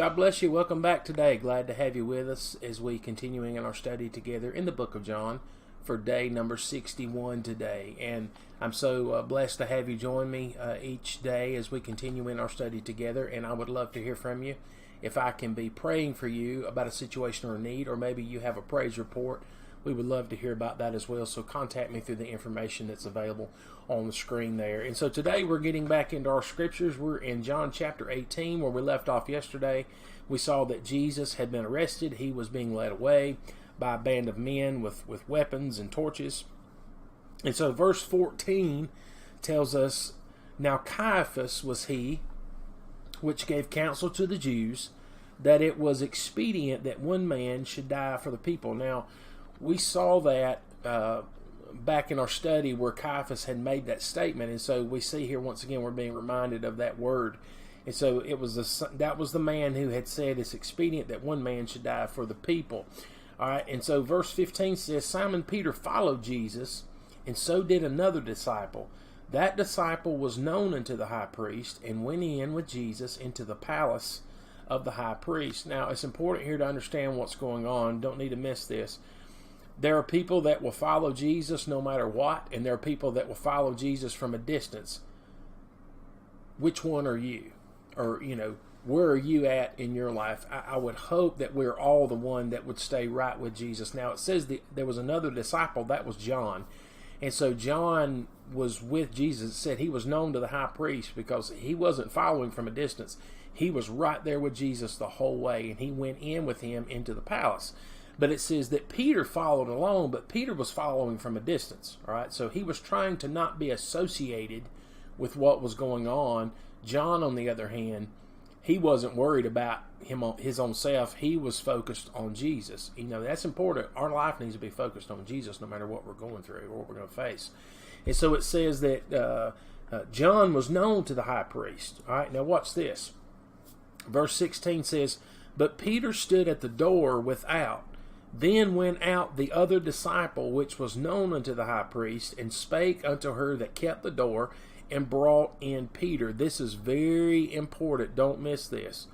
God bless you. Welcome back today. Glad to have you with us as we continuing in our study together in the book of John for day number 61 today. And I'm so blessed to have you join me each day as we continue in our study together. And I would love to hear from you. If I can be praying for you about a situation or need, or maybe you have a praise report, we would love to hear about that as well. So contact me through the information that's available on the screen there. And so today we're getting back into our scriptures. We're in John chapter 18 where we left off yesterday. We saw that Jesus had been arrested. He was being led away by a band of men with weapons and torches. And so verse 14 tells us, "Now Caiaphas was he which gave counsel to the Jews that it was expedient that one man should die for the people." Now, we saw that back in our study where Caiaphas had made that statement, and so we see here once again we're being reminded of that word. And so that was the man who had said it's expedient that one man should die for the people. All right, and so verse 15 says, "Simon Peter followed Jesus, and so did another disciple. That disciple was known unto the high priest, and went in with Jesus into the palace of the high priest." Now, it's important here to understand what's going on. Don't need to miss this. There are people that will follow Jesus no matter what, and there are people that will follow Jesus from a distance. Which one are you? Or, where are you at in your life? I would hope that we're all the one that would stay right with Jesus. Now, it says there was another disciple, that was John. And so John was with Jesus. It said he was known to the high priest because he wasn't following from a distance. He was right there with Jesus the whole way, and he went in with him into the palace. But it says that Peter followed along, but Peter was following from a distance. All right, so he was trying to not be associated with what was going on. John, on the other hand, he wasn't worried about his own self. He was focused on Jesus. That's important. Our life needs to be focused on Jesus no matter what we're going through or what we're going to face. And so it says that John was known to the high priest. All right, now watch this. Verse 16 says, "But Peter stood at the door without. Then went out the other disciple, which was known unto the high priest, and spake unto her that kept the door, and brought in Peter." This is very important. Don't miss this.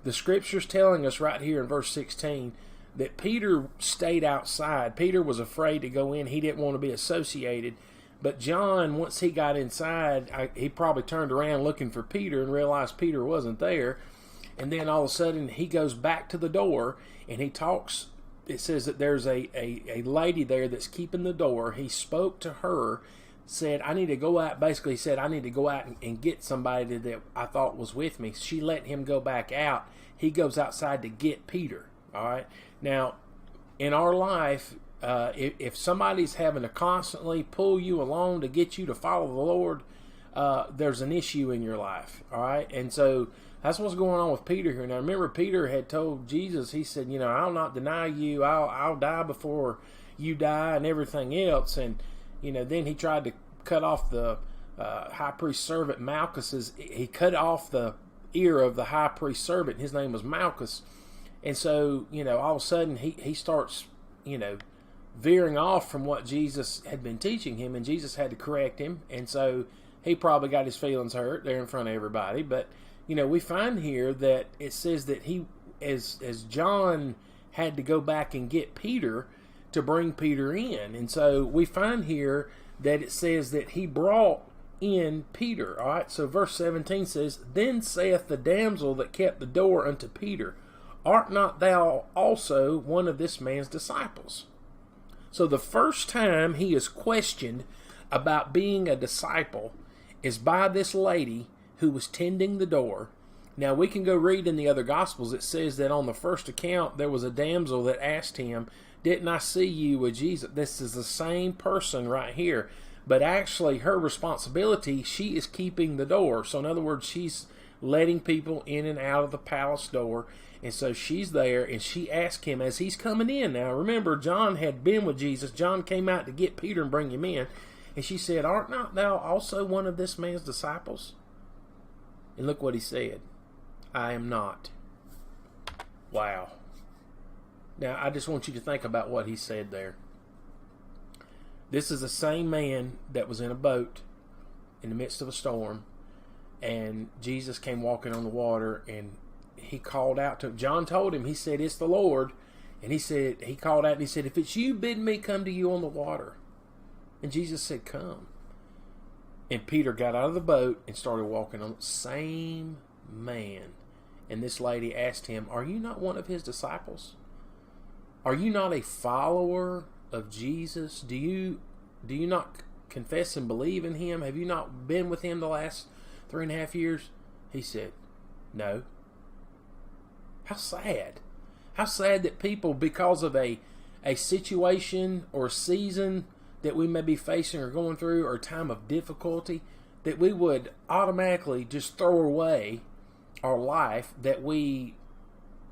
The scripture's telling us right here in verse 16 that Peter stayed outside. Peter was afraid to go in. He didn't want to be associated. But John, once he got inside, he probably turned around looking for Peter and realized Peter wasn't there. And then all of a sudden he goes back to the door and he talks. It says that there's a lady there that's keeping the door. He spoke to her, said, "I need to go out." Basically said, "I need to go out and get somebody that I thought was with me." She let him go back out. He goes outside to get Peter. All right. Now, in our life, if somebody's having to constantly pull you along to get you to follow the Lord, there's an issue in your life. All right. And so that's what's going on with Peter here. Now, remember, Peter had told Jesus, he said, "I'll not deny you. I'll die before you die," and everything else. And, then he tried to cut off the high priest servant Malchus's. He cut off the ear of the high priest servant. His name was Malchus. And so, all of a sudden he starts, veering off from what Jesus had been teaching him, and Jesus had to correct him. And so he probably got his feelings hurt there in front of everybody. But we find here that it says that as John had to go back and get Peter to bring Peter in. And so we find here that it says that he brought in Peter. All right, so verse 17 says, "Then saith the damsel that kept the door unto Peter, Art not thou also one of this man's disciples?" So the first time he is questioned about being a disciple is by this lady who was tending the door. Now, we can go read in the other Gospels. It says that on the first account, there was a damsel that asked him, "Didn't I see you with Jesus?" This is the same person right here. But actually, her responsibility, she is keeping the door. So in other words, she's letting people in and out of the palace door. And so she's there, and she asked him as he's coming in. Now, remember, John had been with Jesus. John came out to get Peter and bring him in. And she said, "Art not thou also one of this man's disciples?" And look what he said. "I am not." Wow. Now, I just want you to think about what he said there. This is the same man that was in a boat in the midst of a storm, and Jesus came walking on the water, and he called out to him. John told him, he said, it's the Lord. And he called out and he said, if it's you, bid me come to you on the water. And Jesus said, come. And Peter got out of the boat and started walking on. Same man. And this lady asked him, are you not one of his disciples? Are you not a follower of Jesus? Do you not confess and believe in him? Have you not been with him the last 3.5 years? He said, no. How sad. How sad that people, because of a situation or a season that we may be facing or going through, or a time of difficulty, that we would automatically just throw away our life that we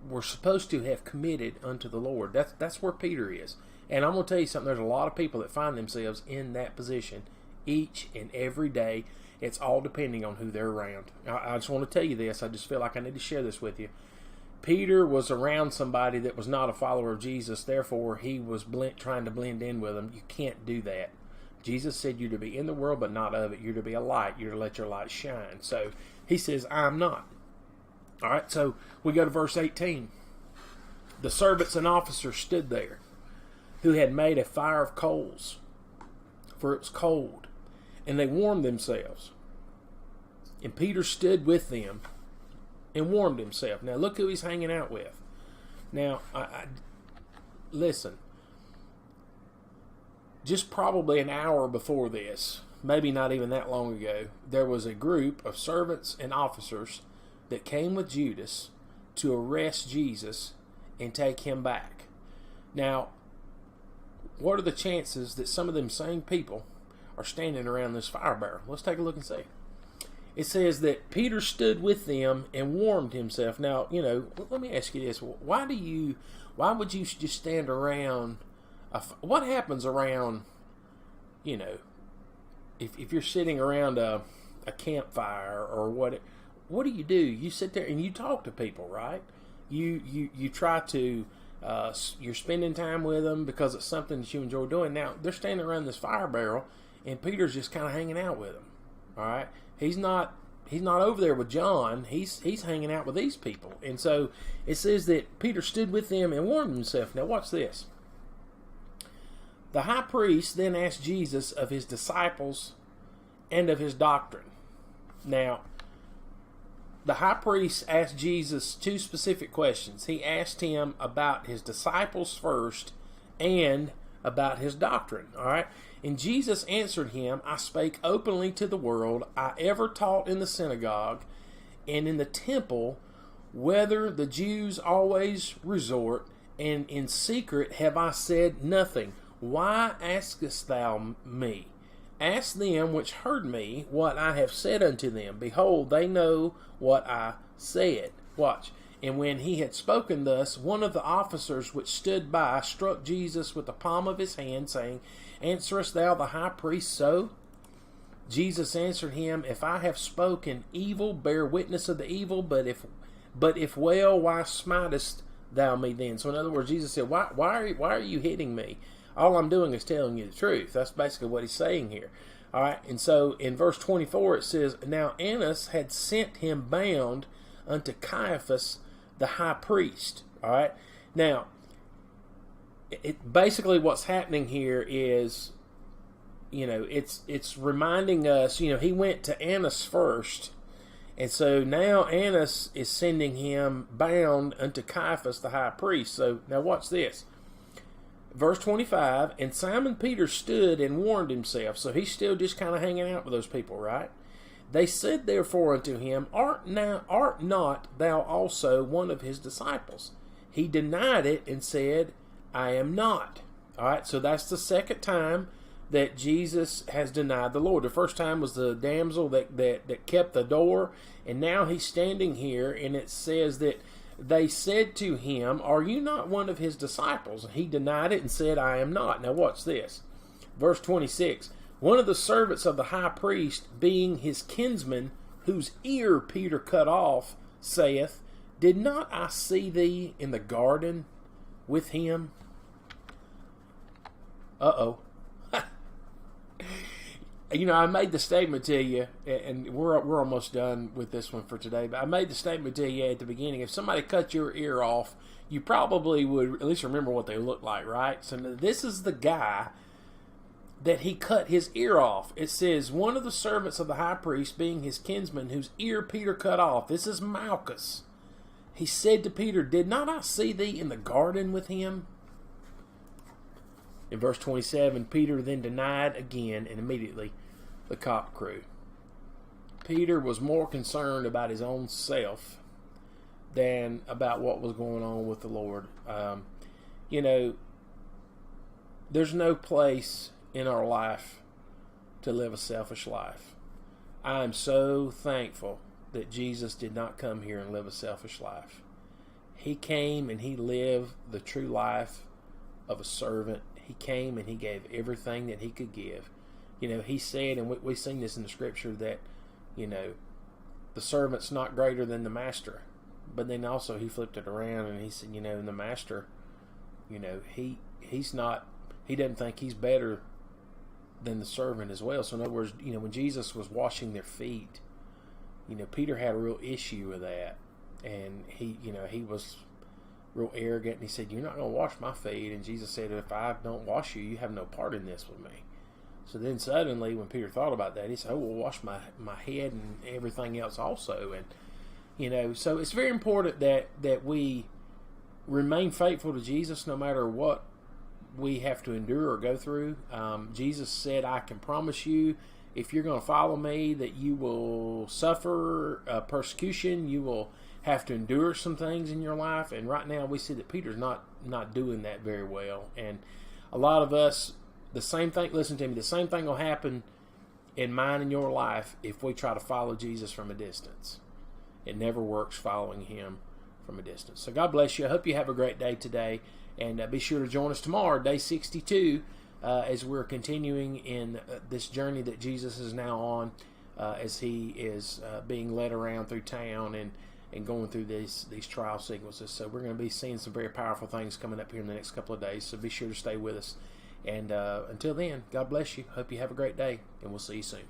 were supposed to have committed unto the Lord. That's where Peter is. And I'm going to tell you something, there's a lot of people that find themselves in that position each and every day. It's all depending on who they're around. I just want to tell you this. I just feel like I need to share this with you. Peter was around somebody that was not a follower of Jesus, therefore he was trying to blend in with them. You can't do that. Jesus said you're to be in the world, but not of it. You're to be a light. You're to let your light shine. So he says, I'm not. All right, so we go to verse 18. The servants and officers stood there, who had made a fire of coals, for it was cold, and they warmed themselves. And Peter stood with them and warmed himself. Now look who he's hanging out with. Now, listen. Just probably an hour before this, maybe not even that long ago, there was a group of servants and officers that came with Judas to arrest Jesus and take him back. Now, what are the chances that some of them same people are standing around this fire barrel? Let's take a look and see. It says that Peter stood with them and warmed himself. Now, let me ask you this. Why would you just stand around? What happens around, if you're sitting around a campfire or what do? You sit there and you talk to people, right? You try to, you're spending time with them because it's something that you enjoy doing. Now, they're standing around this fire barrel and Peter's just kind of hanging out with them. All right, he's not over there with John. He's hanging out with these people, and so it says that Peter stood with them and warmed himself. Now watch this. The high priest then asked Jesus of his disciples and of his doctrine. Now, the high priest asked Jesus 2 specific questions. He asked him about his disciples first and about his doctrine. All right. And Jesus answered him, I spake openly to the world. I ever taught in the synagogue and in the temple, whether the Jews always resort, and in secret have I said nothing. Why askest thou me? Ask them which heard me what I have said unto them. Behold, they know what I said. Watch. And when he had spoken thus, one of the officers which stood by struck Jesus with the palm of his hand, saying, Answerest thou the high priest so? Jesus answered him, If I have spoken evil, bear witness of the evil, but if well, why smitest thou me then? So in other words, Jesus said, why are you hitting me? All I'm doing is telling you the truth. That's basically what he's saying here. All right, and so in verse 24 it says, Now Annas had sent him bound unto Caiaphas the high priest. All right, now basically what's happening here is, it's reminding us, he went to Annas first, and so now Annas is sending him bound unto Caiaphas the high priest. So now watch this. Verse 25, and Simon Peter stood and warmed himself. So he's still just kind of hanging out with those people, right? They said therefore unto him, Art not thou also one of his disciples? He denied it and said, I am not. All right, so that's the second time that Jesus has denied the Lord. The first time was the damsel that kept the door, and now he's standing here, and it says that they said to him, Are you not one of his disciples? He denied it and said, I am not. Now watch this. Verse 26. One of the servants of the high priest, being his kinsman, whose ear Peter cut off, saith, Did not I see thee in the garden with him? Uh-oh. I made the statement to you, and we're almost done with this one for today, but I made the statement to you at the beginning. If somebody cut your ear off, you probably would at least remember what they look like, right? So this is the guy that he cut his ear off. It says, one of the servants of the high priest, being his kinsman, whose ear Peter cut off. This is Malchus. He said to Peter, did not I see thee in the garden with him? In verse 27, Peter then denied again, and immediately the cock crew. Peter was more concerned about his own self than about what was going on with the Lord. There's no place in our life to live a selfish life. I am so thankful that Jesus did not come here and live a selfish life. He came and he lived the true life of a servant. He came and he gave everything that he could give. He said, and we've seen this in the scripture, that, the servant's not greater than the master. But then also he flipped it around and he said, the master, he doesn't think he's better than the servant as well. So in other words, when Jesus was washing their feet, Peter had a real issue with that. And he was real arrogant, and he said, you're not going to wash my feet. And Jesus said, if I don't wash you, you have no part in this with me. So then suddenly, when Peter thought about that, he said, well, wash my head and everything else also. And, so it's very important that we remain faithful to Jesus no matter what we have to endure or go through. Jesus said, I can promise you, if you're going to follow me, that you will suffer persecution. You will have to endure some things in your life. And right now we see that Peter's not doing that very well. And a lot of us, the same thing, listen to me, the same thing will happen in mine and your life if we try to follow Jesus from a distance. It never works following him from a distance. So God bless you. I hope you have a great day today. And be sure to join us tomorrow, day 62, as we're continuing in this journey that Jesus is now on, as he is being led around through town and going through these trial sequences. So we're going to be seeing some very powerful things coming up here in the next couple of days. So be sure to stay with us. And until then, God bless you. Hope you have a great day, and we'll see you soon.